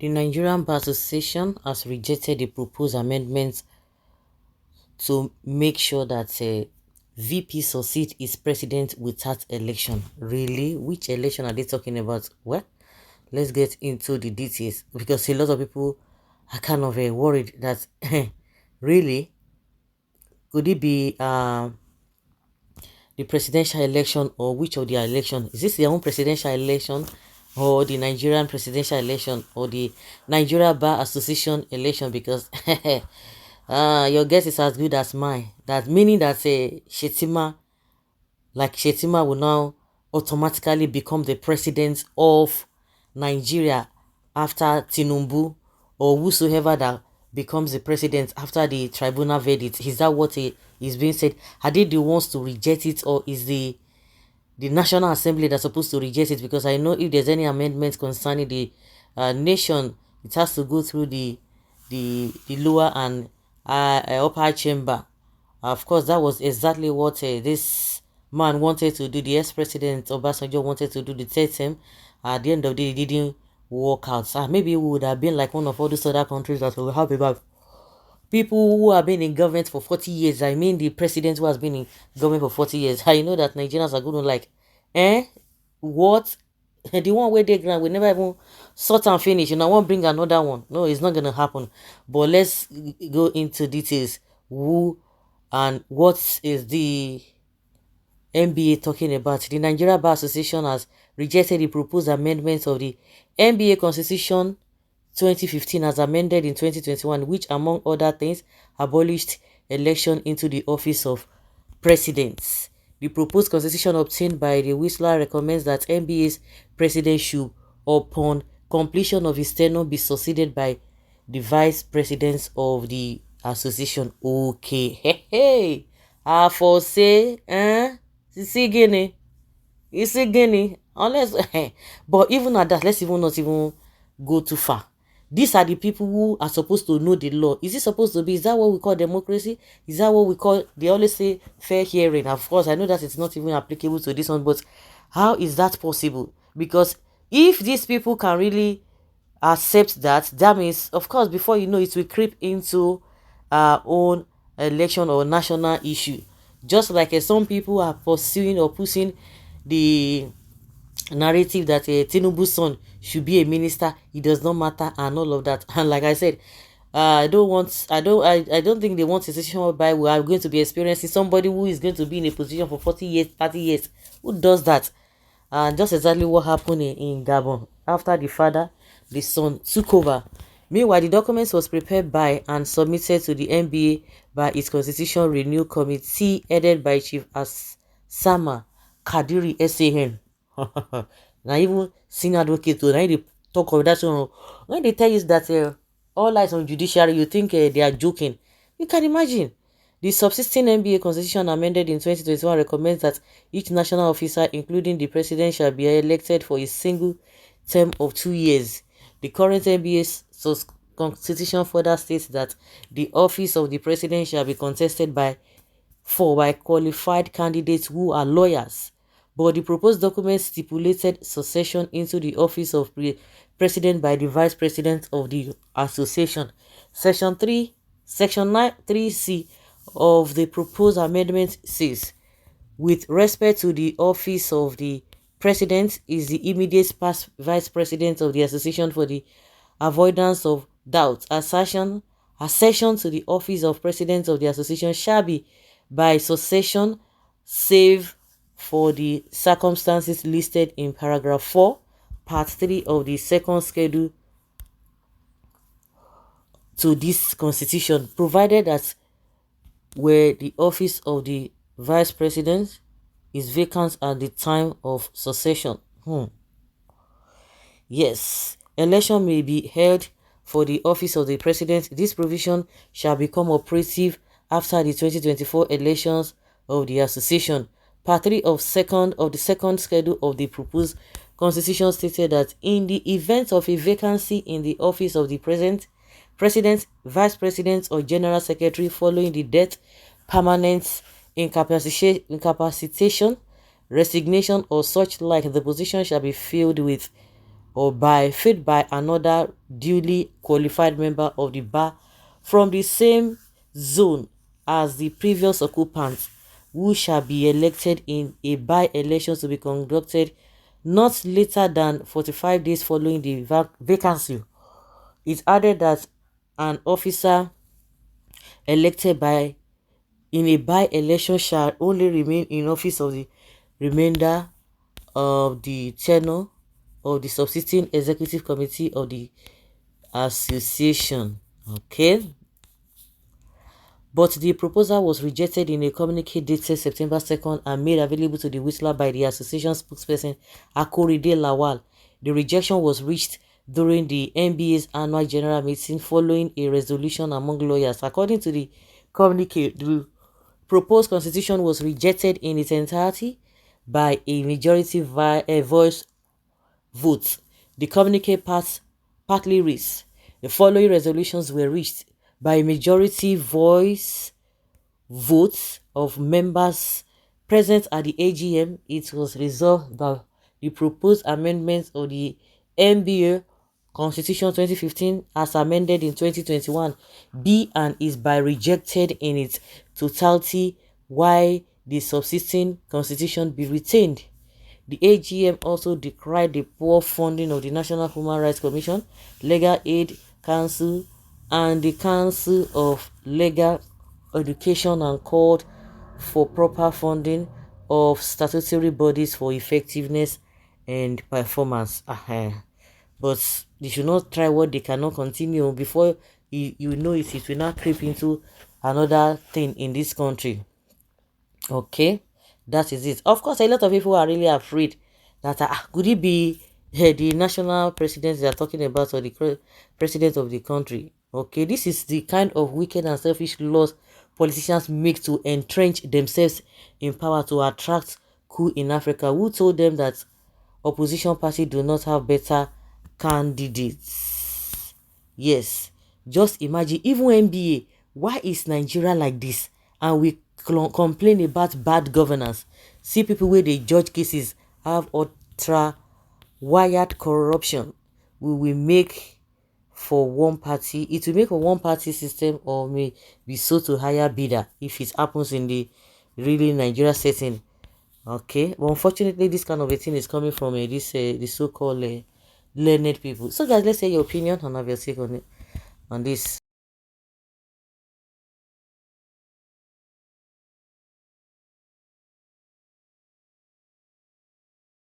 The Nigerian Bar Association has rejected the proposed amendments to make sure that VP succeed is president without election. Really? Which election are they talking about? Well, let's get into the details because a lot of people are kind of worried that really could it be the presidential election, or which of the election? Is this their own presidential election, or the Nigerian presidential election, or the Nigeria Bar Association election? Because your guess is as good as mine. That meaning that Shetima will now automatically become the president of Nigeria after Tinubu, or whosoever that becomes the president after the tribunal verdict. Is that what is being said? Are they the ones to reject it, or is the National Assembly that's supposed to reject it? Because I know if there's any amendments concerning the nation, it has to go through the lower and upper chamber. Of course, that was exactly what this man wanted to do. The ex-president Obasanjo wanted to do the third term. At the end of the day, it didn't work out. Maybe we would have been like one of all those other countries that will have about people who have been in government for 40 years. I mean, the president who has been in government for 40 years. I know that Nigerians are going to like, what? The one where they grant, we never even sort and finish. I won't bring another one. No, it's not going to happen. But let's go into details. Who and what is the NBA talking about? The Nigeria Bar Association has rejected the proposed amendments of the NBA Constitution 2015 as amended in 2021, which among other things abolished election into the office of presidents. The proposed constitution obtained by the Whistler recommends that NBA's president should, upon completion of his tenure, be succeeded by the vice presidents of the association. Okay, hey, I for say, see Guinea, you see Guinea, unless, but even at that, let's even not even go too far. These are the people who are supposed to know the law. Is it supposed to be? Is that what we call democracy? Is that what we call, they always say, fair hearing? Of course, I know that it's not even applicable to this one, but how is that possible? Because if these people can really accept that, that means, of course, before you know it will creep into our own election or national issue. Just like some people are pursuing or pushing the narrative that Tinubu's son should be a minister, it does not matter, and all of that. And like I said, I don't think they want a situation whereby we are going to be experiencing somebody who is going to be in a position for 40 years, 30 years. Who does that? Just exactly what happened in Gabon. After the father, the son took over. Meanwhile, the documents was prepared by and submitted to the NBA by its Constitution Renew Committee, headed by Chief Asama Kadiri SAN. Now even senior advocate to now they talk of that one. When they tell you that all eyes on judiciary, you think they are joking. You can imagine. The subsisting NBA Constitution amended in 2021 recommends that each national officer, including the president, shall be elected for a single term of 2 years. The current NBA Constitution further states that the office of the president shall be contested by qualified candidates who are lawyers. But the proposed document stipulated succession into the office of president by the vice president of the association. Section 93C of the proposed amendment says, with respect to the office of the president is the immediate past vice president of the association. For the avoidance of doubt, accession to the office of president of the association shall be by succession, save for the circumstances listed in paragraph 4, part 3 of the second schedule to this constitution, provided that where the office of the vice president is vacant at the time of succession. Yes, election may be held for the office of the president. This provision shall become operative after the 2024 elections of the association. Part 3 of the second schedule of the proposed constitution stated that in the event of a vacancy in the office of the president, vice president, or general secretary following the death, permanent incapacitation, resignation, or such like, the position shall be filled with or by fate by another duly qualified member of the bar from the same zone as the previous occupant, who shall be elected in a by-election to be conducted not later than 45 days following the vacancy. It added that an officer elected by in a by-election shall only remain in office of the remainder of the tenure of the subsisting executive committee of the association. Okay, but the proposal was rejected in a communique dated September 2nd and made available to the Whistler by the association spokesperson Akoride Lawal. The rejection was reached during the NBA's annual general meeting following a resolution among lawyers. According to the communique, the proposed constitution was rejected in its entirety by a majority voice vote. The communique partly reads, the following resolutions were reached by a majority voice votes of members present at the AGM. It was resolved that the proposed amendments of the NBA Constitution 2015 as amended in 2021 be and is by rejected in its totality, while the subsisting constitution be retained. The AGM also decried the poor funding of the National Human Rights Commission, Legal Aid Council, and the Council of Legal Education and called for proper funding of statutory bodies for effectiveness and performance. But they should not try what they cannot continue before you know it will not creep into another thing in this country. Okay, that is it. Of course, a lot of people are really afraid that could it be the national president they are talking about, or the president of the country. Okay, this is the kind of wicked and selfish laws politicians make to entrench themselves in power to attract coup in Africa. Who told them that opposition party do not have better candidates? Yes, just imagine, even NBA, why is Nigeria like this? And we complain about bad governance. See people where they judge cases have ultra wired corruption. We will make for one party, it will make a one party system, or may be so to higher bidder if it happens in the really Nigeria setting. Okay, but unfortunately this kind of a thing is coming from this the so-called learned people. So guys, let's say your opinion and have your take on it on this.